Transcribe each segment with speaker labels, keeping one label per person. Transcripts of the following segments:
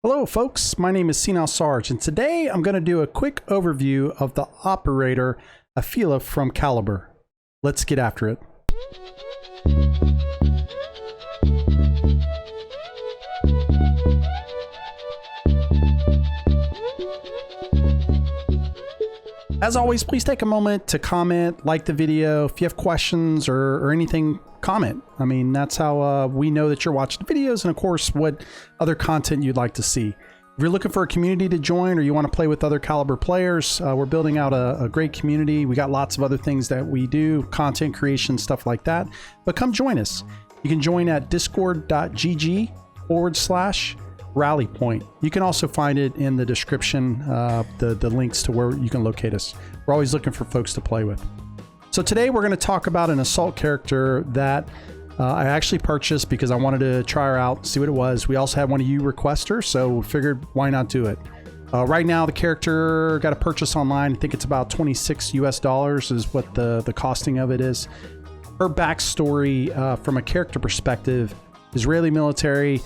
Speaker 1: Hello folks, my name is SenileSarge, and today I'm going to do a quick overview of the Operator Aphela from Caliber. Let's get after it. As always, please take a moment to comment, like the video. If you have questions or anything, comment. I mean, that's how we know that you're watching the videos, and of course, what other content you'd like to see. If you're looking for a community to join or you want to play with other Caliber players, we're building out a great community. We got lots of other things that we do, content creation, stuff like that. But come join us. You can join at discord.gg/rally point. You can also find it in the description, the links to where you can locate us. We're always looking for folks to play with. So today we're going to talk about an assault character that I actually purchased because I wanted to try her out, see what it was. We also had one of you request her, so we figured why not do it. Right now the character got a purchase online. I think it's about $26 US is what the costing of it is. Her backstory from a character perspective: Israeli military,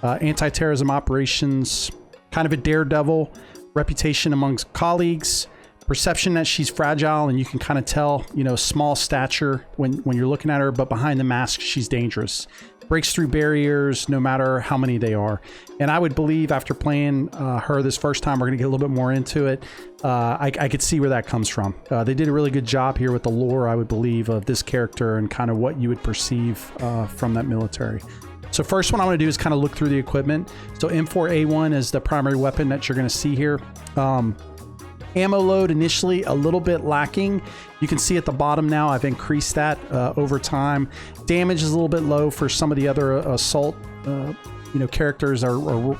Speaker 1: anti-terrorism operations, kind of a daredevil, reputation amongst colleagues, perception that she's fragile, and you can kind of tell, you know, small stature when you're looking at her, but behind the mask she's dangerous. Breaks through barriers no matter how many they are. And I would believe after playing her this first time, we're gonna get a little bit more into it. I could see where that comes from. They did a really good job here with the lore, I would believe, of this character and kind of what you would perceive from that military. So first one I'm going to do is kind of look through the equipment. So M4A1 is the primary weapon that you're going to see here. Ammo load initially a little bit lacking. You can see at the bottom now I've increased that over time. Damage is a little bit low for some of the other assault characters or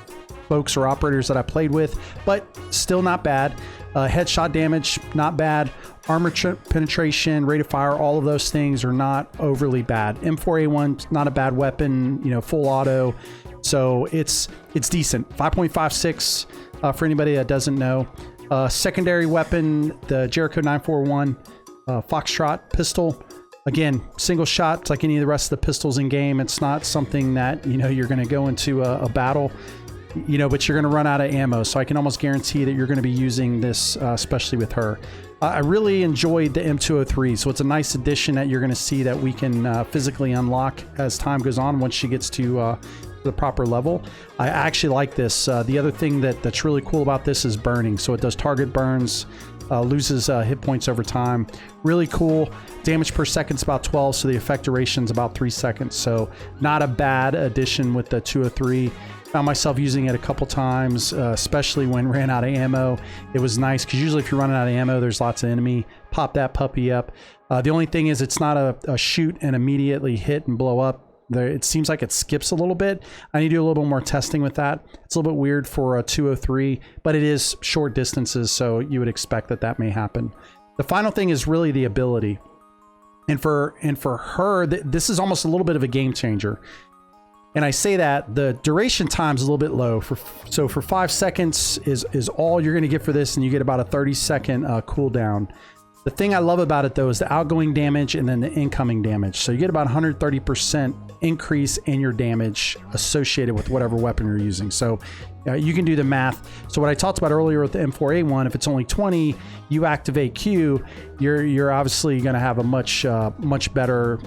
Speaker 1: folks or operators that I played with, but still not bad. Headshot damage, not bad. Armor penetration, rate of fire, all of those things are not overly bad. M4A1, not a bad weapon, you know, full auto. So it's decent. 5.56 for anybody that doesn't know. Secondary weapon, the Jericho 941 Foxtrot pistol. Again, single shot, it's like any of the rest of the pistols in game. It's not something that, you know, you're going to go into a battle, you know, but you're going to run out of ammo. So I can almost guarantee that you're going to be using this, especially with her. I really enjoyed the M203. So it's a nice addition that you're going to see that we can physically unlock as time goes on once she gets to the proper level. I actually like this. The other thing that's really cool about this is burning. So it does target burns, loses hit points over time. Really cool. Damage per second is about 12, so the effect duration is about 3 seconds. So not a bad addition with the 203. Found myself using it a couple times, especially when ran out of ammo. It was nice because usually if you're running out of ammo, there's lots of enemy. Pop that puppy up. The only thing is it's not a shoot and immediately hit and blow up. It seems like it skips a little bit. I need to do a little bit more testing with that. It's a little bit weird for a 203, but it is short distances, so you would expect that may happen. The final thing is really the ability. And for her, this is almost a little bit of a game changer. And I say that the duration time is a little bit low. So for 5 seconds is all you're going to get for this, and you get about a 30-second cooldown. The thing I love about it, though, is the outgoing damage and then the incoming damage. So you get about 130% increase in your damage associated with whatever weapon you're using. So you can do the math. So what I talked about earlier with the M4A1, if it's only 20, you activate Q, you're obviously going to have a much better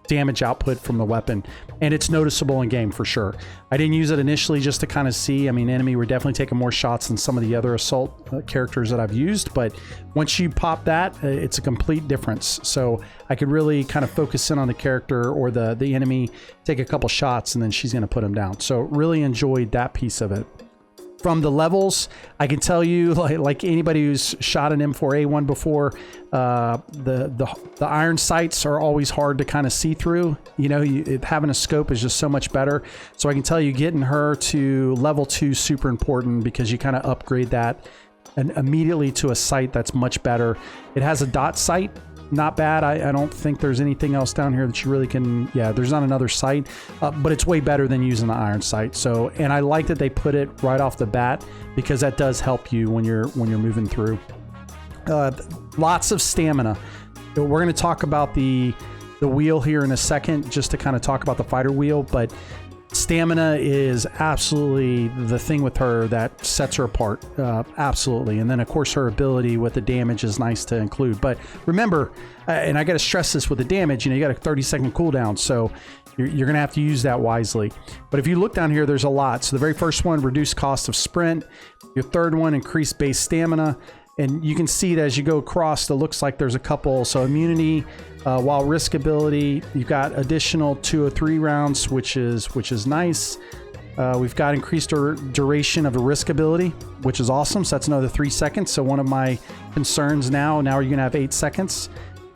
Speaker 1: damage output from the weapon, and it's noticeable in game for sure. I didn't use it initially just to kind of see. I mean, enemy were definitely taking more shots than some of the other assault characters that I've used, but once you pop that, it's a complete difference. So I could really kind of focus in on the character or the enemy, take a couple shots, and then she's going to put them down. So really enjoyed that piece of it. From the levels, I can tell you, like anybody who's shot an M4A1 before, the iron sights are always hard to kind of see through. You know, having a scope is just so much better. So I can tell you, getting her to level 2 is super important because you kind of upgrade that and immediately to a sight that's much better. It has a dot sight. Not bad. I don't think there's anything else down here that you really can, yeah, there's not another sight, but it's way better than using the iron sight. So, and I like that they put it right off the bat because that does help you when you're moving through. Lots of stamina. We're going to talk about the wheel here in a second, just to kind of talk about the fighter wheel, but Stamina is absolutely the thing with her that sets her apart, absolutely. And then of course her ability with the damage is nice to include. But remember, and I got to stress this with the damage, you got a 30-second cooldown, so you're gonna have to use that wisely. But if you look down here, there's a lot. So the very first one, reduced cost of sprint. Your third one, increased base stamina. And you can see that as you go across, it looks like there's a couple. So immunity, while risk ability, you've got additional 203 rounds, which is nice. We've got increased duration of the risk ability, which is awesome. So that's another 3 seconds. So one of my concerns now you're gonna have 8 seconds.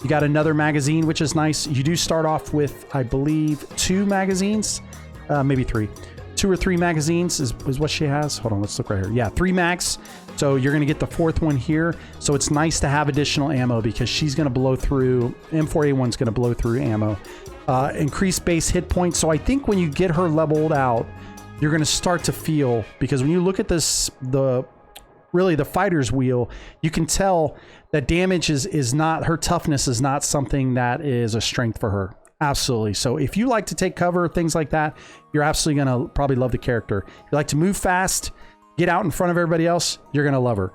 Speaker 1: You got another magazine, which is nice. You do start off with, I believe, 2 magazines, maybe 3. 2 or 3 magazines is what she has. Hold on, let's look right here. Yeah, 3 mags. So you're gonna get the 4th one here. So it's nice to have additional ammo because she's gonna blow through, M4A1's gonna blow through ammo. Increased base hit points. So I think when you get her leveled out, you're gonna start to feel, because when you look at this, really the fighter's wheel, you can tell that damage is not, her toughness is not something that is a strength for her. Absolutely. So if you like to take cover, things like that, you're absolutely going to probably love the character. If you like to move fast, get out in front of everybody else, you're going to love her.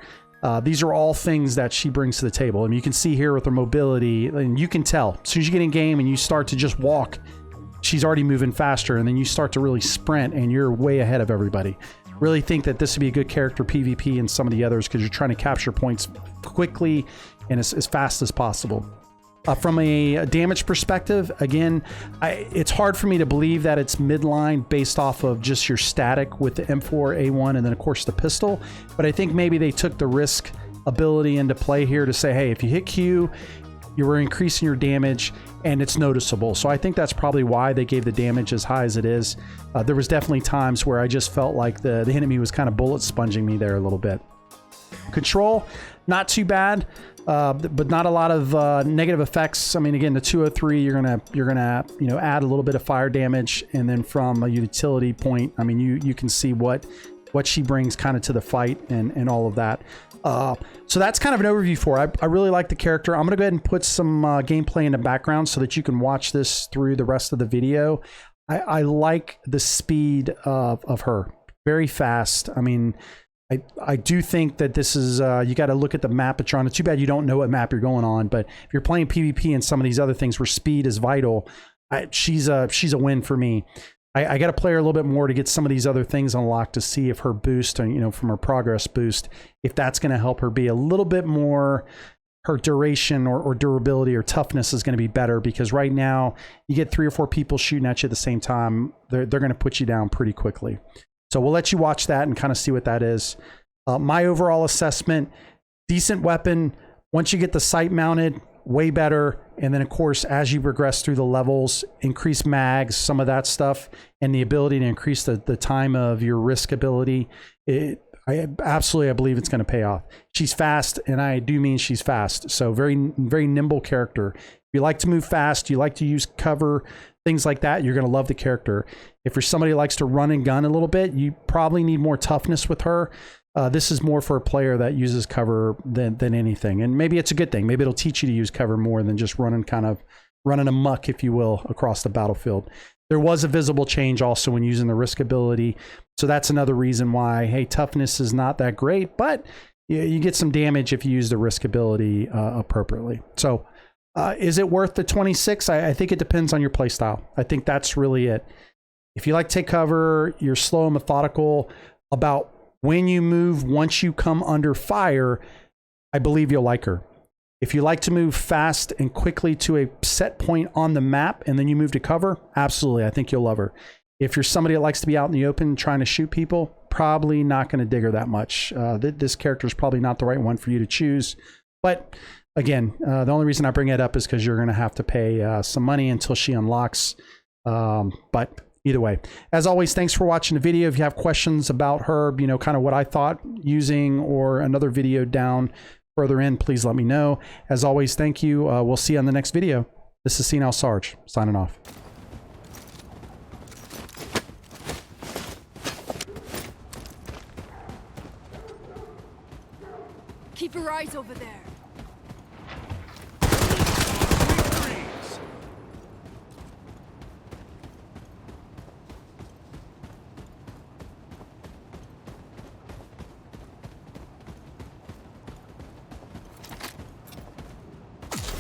Speaker 1: These are all things that she brings to the table. And you can see here with her mobility, and you can tell as soon as you get in game and you start to just walk, she's already moving faster. And then you start to really sprint and you're way ahead of everybody. Really think that this would be a good character PvP and some of the others because you're trying to capture points quickly and as fast as possible. From a damage perspective, again, it's hard for me to believe that it's midline based off of just your static with the M4A1 and then of course the pistol. But I think maybe they took the risk ability into play here to say, hey, if you hit Q, you were increasing your damage and it's noticeable. So I think that's probably why they gave the damage as high as it is. There was definitely times where I just felt like the enemy was kind of bullet sponging me there a little bit. Control, not too bad, but not a lot of negative effects. I mean, again, the 203, you're gonna add a little bit of fire damage, and then from a utility point, I mean, you can see what she brings kind of to the fight and all of that. So that's kind of an overview for her. I really like the character. I'm gonna go ahead and put some gameplay in the background so that you can watch this through the rest of the video. I like the speed of her. Very fast. I mean, I do think that this is, you got to look at the map that you're on. It's too bad you don't know what map you're going on, but if you're playing PvP and some of these other things where speed is vital, she's a win for me. I got to play her a little bit more to get some of these other things unlocked to see if her boost, from her progress boost, if that's going to help her be a little bit more, her duration or durability or toughness is going to be better, because right now you get 3 or 4 people shooting at you at the same time. They're going to put you down pretty quickly. So we'll let you watch that and kind of see what that is. My overall assessment, decent weapon. Once you get the sight mounted, way better. And then of course, as you progress through the levels, increase mags, some of that stuff, and the ability to increase the time of your risk ability. I believe it's going to pay off. She's fast, and I do mean she's fast. So very, very nimble character. If you like to move fast, you like to use cover, things like that, you're going to love the character. If you're somebody who likes to run and gun a little bit, you probably need more toughness with her. This is more for a player that uses cover than anything. And maybe it's a good thing. Maybe it'll teach you to use cover more than just running amok, if you will, across the battlefield. There was a visible change also when using the risk ability. So that's another reason why, hey, toughness is not that great, but you get some damage if you use the risk ability appropriately. So is it worth the 26? I think it depends on your play style. I think that's really it. If you like to take cover, you're slow and methodical about when you move, once you come under fire, I believe you'll like her. If you like to move fast and quickly to a set point on the map and then you move to cover, absolutely, I think you'll love her. If you're somebody that likes to be out in the open trying to shoot people, probably not going to dig her that much. This character is probably not the right one for you to choose. But again, the only reason I bring it up is because you're going to have to pay some money until she unlocks. But either way, as always, thanks for watching the video. If you have questions about her, kind of what I thought using, or another video down further in, please let me know. As always, thank you. We'll see you on the next video. This is SenileSarge signing off.
Speaker 2: Keep your eyes over there.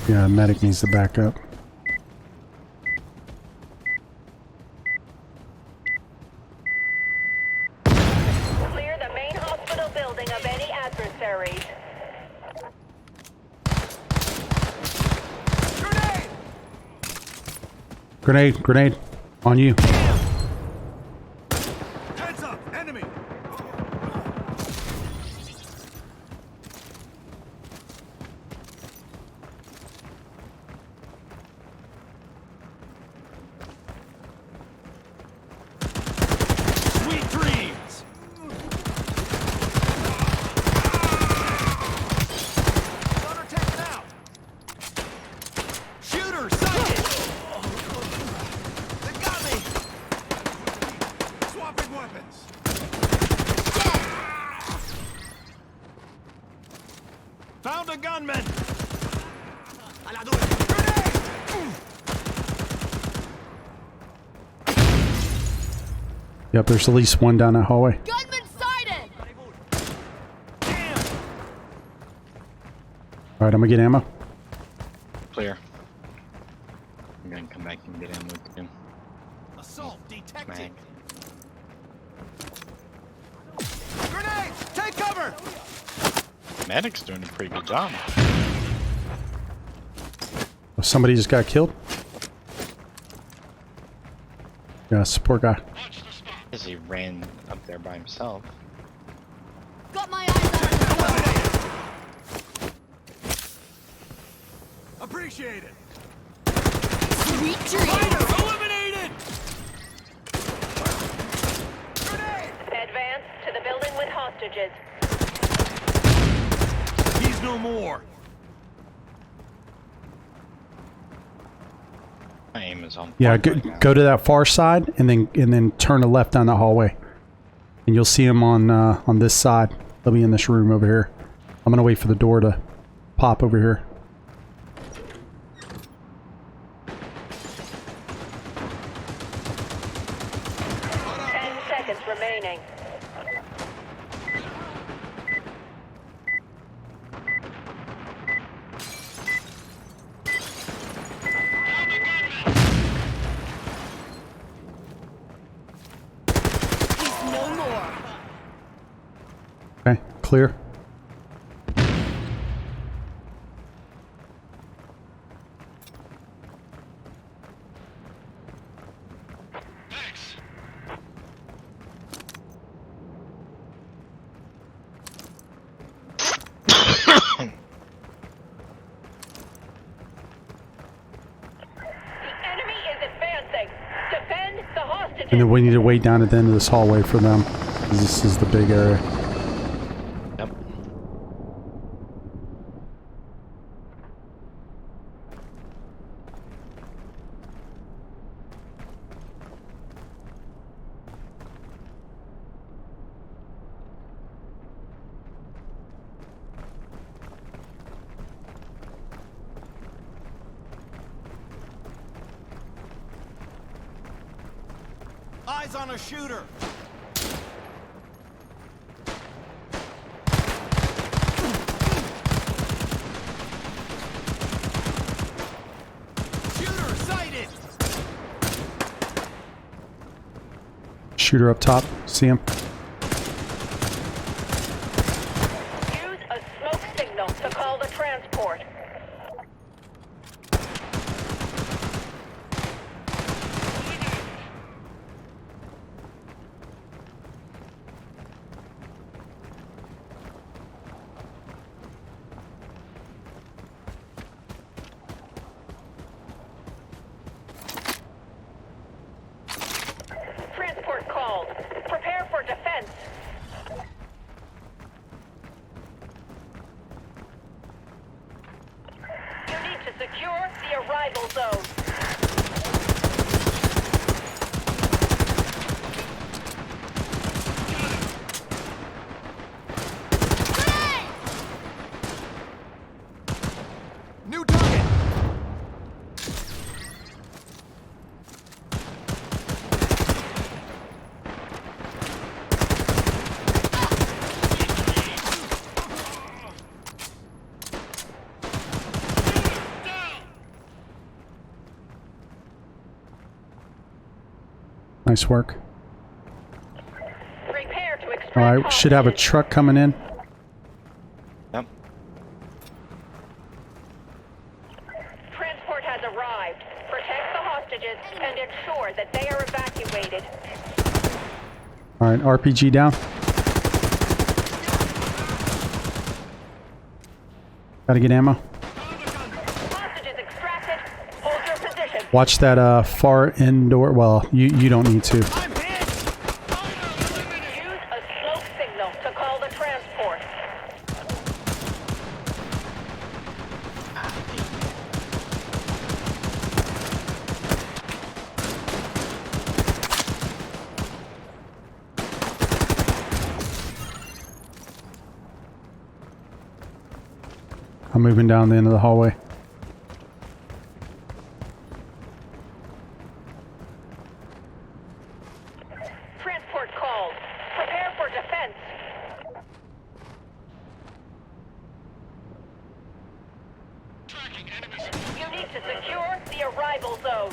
Speaker 1: Yeah, medic needs to back up.
Speaker 3: Clear the main hospital building of any adversaries.
Speaker 1: Grenade, grenade. On you.
Speaker 4: Heads up, enemy! Sweet dreams! Gunner taken out! Shooter sighted! They got me! Swapping weapons! Found a gunman!
Speaker 1: Yep, there's at least one down that hallway.
Speaker 2: Gunman sighted!
Speaker 4: Damn!
Speaker 1: Alright, I'm gonna get ammo.
Speaker 5: Clear. I'm gonna come back and get ammo with him.
Speaker 4: Assault detected!
Speaker 5: Mag.
Speaker 4: Grenade! Take cover!
Speaker 5: Medic's doing a pretty good job.
Speaker 1: Oh, somebody just got killed. Yeah, support guy.
Speaker 5: Because he ran up there by himself.
Speaker 2: Got my eyes on
Speaker 4: Appreciate it!
Speaker 2: sweet dreams!
Speaker 4: Eliminated! Grenade!
Speaker 3: Advance to the building with hostages.
Speaker 4: He's no more!
Speaker 5: My aim is on.
Speaker 1: Yeah,
Speaker 5: point right now.
Speaker 1: go to that far side and then turn a left down the hallway, and you'll see him on this side. They'll be in this room over here. I'm gonna wait for the door to pop over here.
Speaker 3: Ten seconds remaining.
Speaker 2: He's no more.
Speaker 1: Okay, clear.
Speaker 3: The enemy is advancing. Defend the hostages.
Speaker 1: And then we need to wait down at the end of this hallway for them, 'cause this is the big area.
Speaker 5: Yep.
Speaker 4: Eyes on a shooter! Shooter sighted!
Speaker 1: Shooter up top. See him?
Speaker 3: Use a smoke signal to call the transport. Transport called. Prepare for defense.
Speaker 1: Nice work.
Speaker 3: Prepare to extract
Speaker 1: All right, should have a
Speaker 3: hostages.
Speaker 1: truck coming in.
Speaker 5: Yep.
Speaker 3: Transport has arrived. Protect the hostages and ensure that they are evacuated.
Speaker 1: All right, RPG down. Gotta get ammo.
Speaker 3: Hostages extracted. Hold your position.
Speaker 1: Watch that far end door. Well, you don't need to.
Speaker 4: I'm hit!
Speaker 3: Use a smoke signal to call the transport.
Speaker 1: I'm moving down the end of the hallway.
Speaker 3: Transport called. Prepare for defense. You need to secure the arrival zone.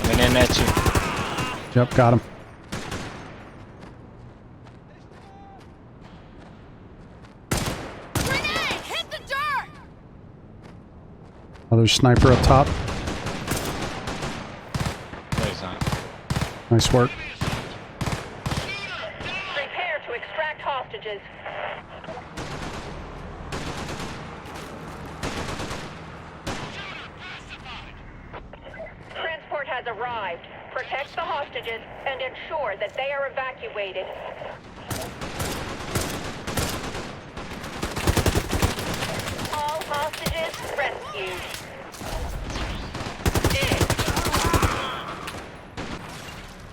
Speaker 5: Coming in at you.
Speaker 1: Yep, got him.
Speaker 2: Grenade! Hit the dirt!
Speaker 1: Other sniper up top.
Speaker 5: No, he's not.
Speaker 1: Nice work.
Speaker 3: Prepare to extract hostages. Transport has arrived. Protect the hostages and ensure that they are evacuated. All hostages rescued.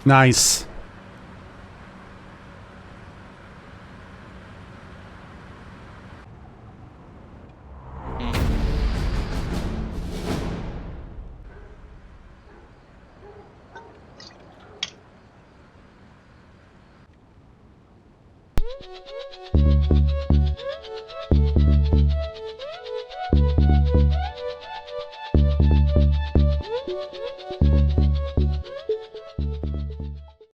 Speaker 1: Nice.